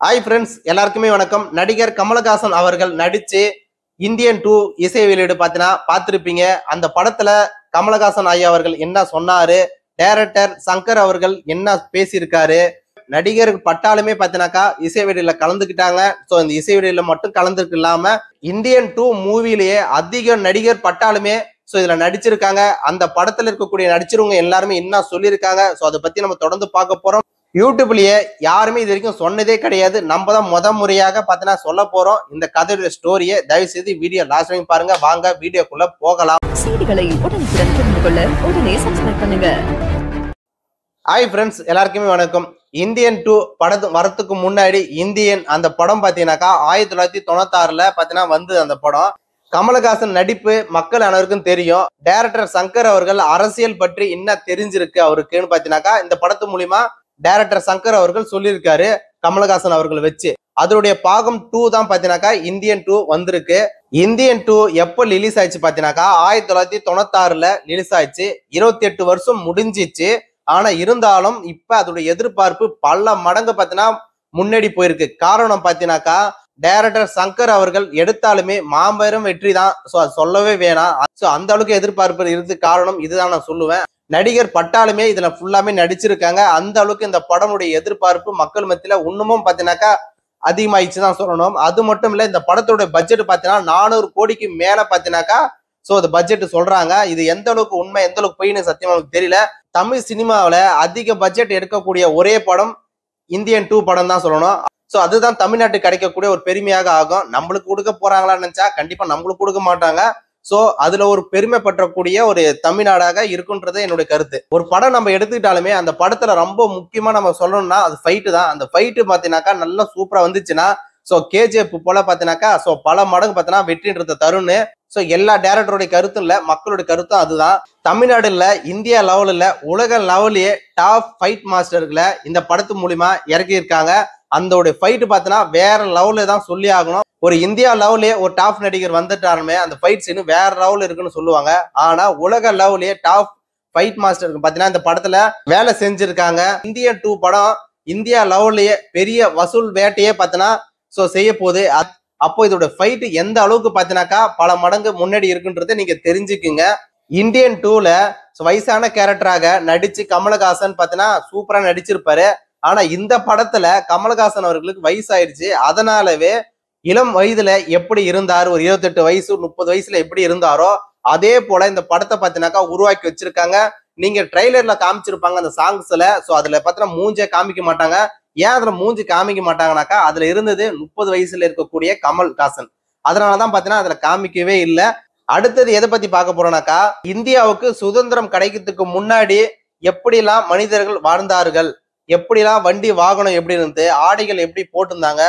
Hi friends, எல்லாருக்குமே வணக்கம். நடிகர் கமலஹாசன் அவர்கள் நடிச்சு இந்தியன் 2 இசை வெளியீடு பார்த்திருப்பீங்க. அந்த படத்துல கமலஹாசன் ஐயா அவர்கள் என்ன சொன்னாரு, டைரக்டர் சங்கர் அவர்கள் என்ன பேசியிருக்காரு, நடிகர் பட்டாலுமே இசை வெளியில கலந்துக்கிட்டாங்க. ஸோ இந்த இசை வெளியில மட்டும் கலந்துருக்கு இல்லாம இந்தியன் 2 மூவிலேயே அதிக நடிகர் பட்டாலுமே ஸோ இதுல நடிச்சிருக்காங்க. அந்த படத்துல இருக்கக்கூடிய நடிச்சிருவங்க எல்லாருமே என்ன சொல்லியிருக்காங்க, ஸோ அதை பத்தி நம்ம தொடர்ந்து பார்க்க போறோம். யூடியூப்லயே யாருமே இது வரைக்கும் சொன்னதே கிடையாது. நம்ம தான் முறையாக சொல்ல போறோம். இந்த கதையோட ஸ்டோரியை தயவு செய்து வீடியோ லாஸ்ட் வரைக்கும் பாருங்க. வாங்க வீடியோக்குள்ள போகலாம். செய்திகளை உடனுக்குடன் தெரிந்து கொள்ள உடனே சப்ஸ்கிரைப் பண்ணுங்க. ஹாய் ஃப்ரெண்ட்ஸ், எல்லாருக்குமே வணக்கம். இந்தியன் 2 படம் வரத்துக்கு முன்னாடி இந்தியன் அந்த படம் 1996 வந்து அந்த படம். கமலஹாசன் நடிப்பு மக்கள் அனைவருக்கும் தெரியும். டைரக்டர் சங்கர் அவர்கள் அரசியல் பற்றி என்ன தெரிஞ்சிருக்கு அவருக்குன்னு இந்த படத்து மூலியமா டைரக்டர் சங்கர் அவர்கள் சொல்லியிருக்காரு கமலஹாசன் அவர்கள் வச்சு. அதனுடைய பாகம் 2 தான் இந்தியன் 2 வந்திருக்கு. இந்தியன் 2 எப்ப ரிலீஸ் ஆயிடுச்சு 1996 ரிலீஸ் ஆயிடுச்சு. 28 வருஷம் முடிஞ்சிச்சு. ஆனா இருந்தாலும் இப்ப அதோடைய எதிர்பார்ப்பு பல மடங்கு முன்னாடி போயிருக்கு. காரணம் டைரக்டர் சங்கர் அவர்கள் எடுத்தாலுமே மாபெரும் வெற்றி தான். ஸோ அது சொல்லவே வேணாம். ஸோ அந்த அளவுக்கு எதிர்பார்ப்பு இருக்கு. காரணம் இதுதான் நான் சொல்லுவேன். நடிகர் பட்டாலுமே இதுல ஃபுல்லாமே நடிச்சிருக்காங்க. அந்த அளவுக்கு இந்த படமுடைய எதிர்பார்ப்பு மக்கள் மத்தியில இன்னமும் அதிகமாயிடுச்சு தான் சொல்லணும். அது மட்டும் இல்ல, இந்த படத்தோட பட்ஜெட் 400 கோடிக்கு மேல சோ அந்த பட்ஜெட் சொல்றாங்க. இது எந்த அளவுக்கு உண்மை எந்த அளவுக்கு பொய்னு சத்தியமா நமக்கு தெரியல. தமிழ் சினிமாவில அதிக பட்ஜெட் எடுக்கக்கூடிய ஒரே படம் இந்தியன் 2 படம் தான் சொல்லணும். சோ அதுதான் தமிழ்நாட்டுக்கு கிடைக்கக்கூடிய ஒரு பெருமையாக ஆகும். நம்மளுக்கு கொடுக்க போறாங்களான்னு நினைச்சா கண்டிப்பா நம்மளுக்கு கொடுக்க மாட்டாங்க. சோ அதுல ஒரு பெருமை பற்றக்கூடிய ஒரு தமிழ்நாடாக இருக்குன்றது என்னுடைய கருத்து. ஒரு படம் நம்ம எடுத்துக்கிட்டாலுமே அந்த படத்துல ரொம்ப முக்கியமா நம்ம சொல்லணும்னா அது ஃபைட்டு தான். அந்த ஃபைட்டு நல்லா சூப்பரா வந்துச்சுன்னா சோ கேஜிஎஃப் போல சோ பல மடங்கு வெற்றின்றத தருன்னு சோ எல்லா டைரக்டருடைய கருத்தும் இல்ல, மக்களுடைய கருத்தும் அதுதான். தமிழ்நாடு இல்ல, இந்தியா லெவல் இல்ல, உலக லெவல்லயே டாப் ஃபைட் மாஸ்டர்களை இந்த படத்து மூலியமா இறக்கி இருக்காங்க. அந்த ஃபைட்டு வேற லெவல்ல தான் சொல்லி ஆகணும். ஒரு இந்தியா லெவல்லயே ஒரு டாப் நடிகர் வந்துட்டாருமே அந்த ஃபைட் சீன் வேற லெவல் இருக்குன்னு சொல்லுவாங்க. ஆனா உலக லெவல்லயே டாப் ஃபைட் மாஸ்டருக்கு இந்த படத்துல வேலை செஞ்சிருக்காங்க. இந்தியன் 2 படம் இந்தியா லெவல்லயே பெரிய வசூல் வேட்டையே சோ செய்ய போகுது. அப்போ இதோட ஃபைட் எந்த அளவுக்கு பல மடங்கு முன்னாடி இருக்குன்றதை நீங்க தெரிஞ்சுக்குங்க. இந்தியன் 2ல வயசான கேரக்டராக நடிச்சு கமலஹாசன் சூப்பரா நடிச்சிருப்பாரு. ஆனா இந்த படத்துல கமலஹாசன் அவர்களுக்கு வயசாயிருச்சு. அதனாலவே இளம் வயதுல எப்படி இருந்தாரு, ஒரு 28 வயசு 30 வயசுல எப்படி இருந்தாரோ அதே போல இந்த படத்தை உருவாக்கி வச்சிருக்காங்க. நீங்க ட்ரெய்லர்ல காமிச்சிருப்பாங்க அந்த சாங்ஸ்ல. சோ அதுல மூஞ்சே காமிக்க மாட்டாங்க. ஏன் அதுல மூஞ்சி காமிக்க மாட்டாங்கனாக்கா அதுல இருந்தது 30 வயசுல இருக்கக்கூடிய கமல்ஹாசன். அதனாலதான் அதுல காமிக்கவே இல்லை. அடுத்தது எதை பத்தி பார்க்க போறோம்னாக்கா, இந்தியாவுக்கு சுதந்திரம் கிடைக்கிறதுக்கு முன்னாடி எப்படிலாம் மனிதர்கள் வாழ்ந்தார்கள், எப்படிலாம் வண்டி வாகனம் எப்படி இருந்து, ஆடைகள் எப்படி போட்டிருந்தாங்க.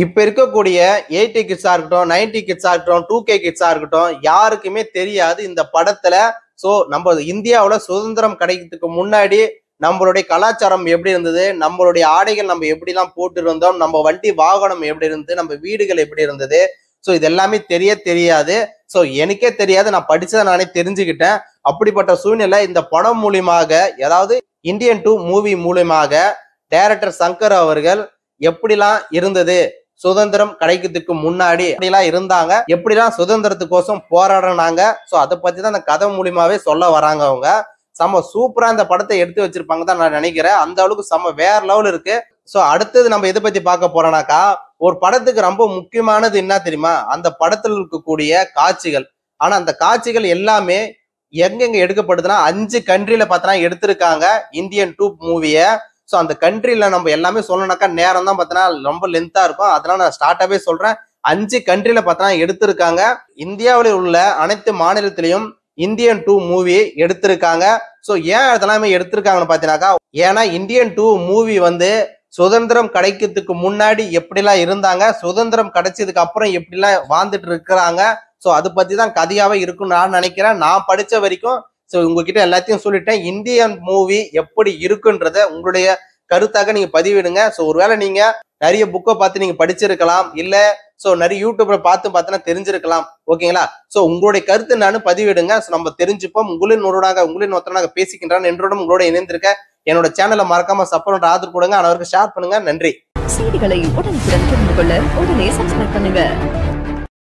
இப்ப இருக்கக்கூடிய 80 கிட்ஸா இருக்கட்டும், 90 கிட்ஸா இருக்கட்டும், 2K கிட்ஸா இருக்கட்டும், யாருக்குமே தெரியாது இந்த படத்துல. சோ நம்ம இந்தியாவுல சுதந்திரம் கிடைக்கிறதுக்கு முன்னாடி நம்மளுடைய கலாச்சாரம் எப்படி இருந்தது, நம்மளுடைய ஆடைகள் நம்ம எப்படிலாம் போட்டு இருந்தோம், நம்ம வண்டி வாகனம் எப்படி இருந்தது, நம்ம வீடுகள் எப்படி இருந்தது, சோ இது எல்லாமே தெரியாது. சோ எனக்கே தெரியாது, நான் படிச்சதை நானே தெரிஞ்சுக்கிட்டேன். அப்படிப்பட்ட சூழ்நிலை இந்த படம் மூலியமாக, அதாவது இந்தியன் 2 மூவி மூலியமாக டைரக்டர் சங்கர் அவர்கள் எப்படிலாம் இருந்தது, சுதந்திரம் கிடைக்கிறதுக்கு முன்னாடி எப்படிலாம் இருந்தாங்க, எப்படிலாம் சுதந்திரத்துக்கோசம் போராடுறாங்க, சோ அதை பத்தி தான் அந்த கதை மூலியமாவே சொல்ல வராங்க. அவங்க செம்ம சூப்பரா இந்த படத்தை எடுத்து வச்சிருப்பாங்க தான் நான் நினைக்கிறேன். அந்த அளவுக்கு செம்ம வேற லெவல் இருக்கு. சோ அடுத்தது நம்ம எதை பத்தி பார்க்க போறோம்னாக்கா, ஒரு படத்துக்கு ரொம்ப முக்கியமானது என்ன தெரியுமா, அந்த படத்துல இருக்கக்கூடிய காட்சிகள். ஆனா அந்த காட்சிகள் எல்லாமே எங்கெங்க எடுக்கப்படுதுன்னா 5 கண்ட்ரில எடுத்திருக்காங்க இந்தியன் 2 மூவிய. சோ அந்த கண்ட்ரில நம்ம எல்லாமே சொல்லணும்னாக்கா நேரம் தான் ரொம்ப லென்த்தா இருக்கும். அதனால நான் ஸ்டார்டாவே சொல்றேன். 5 கண்ட்ரில எடுத்திருக்காங்க. இந்தியாவில் உள்ள அனைத்து மாநிலத்திலையும் இந்தியன் 2 மூவி எடுத்திருக்காங்க. சோ ஏன் அதெல்லாமே எடுத்திருக்காங்கன்னு ஏன்னா இந்தியன் 2 மூவி சுதந்திரம் கிடைக்கிறதுக்கு முன்னாடி எப்படிலாம் இருந்தாங்க, சுதந்திரம் கிடைச்சதுக்கு அப்புறம் எப்படிலாம் வாழ்ந்துட்டு இருக்கிறாங்க. சோ அது பத்தி தான் கதையாவே இருக்குன்னு நான் நினைக்கிறேன். நான் படிச்ச வரைக்கும் சோ உங்ககிட்ட எல்லாத்தையும் சொல்லிட்டேன். இந்தியன் மூவி எப்படி இருக்குன்றத உங்களுடைய கருத்தாக நீங்க பதிவிடுங்க. சோ ஒருவேளை நீங்க நிறைய புக்கை பார்த்து நீங்க படிச்சிருக்கலாம், இல்ல சோ நிறைய யூடியூப்ல பார்த்து தெரிஞ்சிருக்கலாம். ஓகேங்களா? சோ உங்களுடைய கருத்து நானும் பதிவிடுங்க. சோ நம்ம தெரிஞ்சுப்போம். உங்களின் ஒருத்தனாக பேசிக்கின்றான் என்றோடும் உங்களோட இணைந்திருக்க என்னோட சேனலை மறக்காம சப்போர்ட் ஆதரவு கொடுங்க. அனைவருக்கும் ஷேர் பண்ணுங்க. நன்றி. செய்திகளை உடனுக்குடன் தெரிந்து கொள்ள உடனே சப்ஸ்கிரைப் பண்ணுங்க.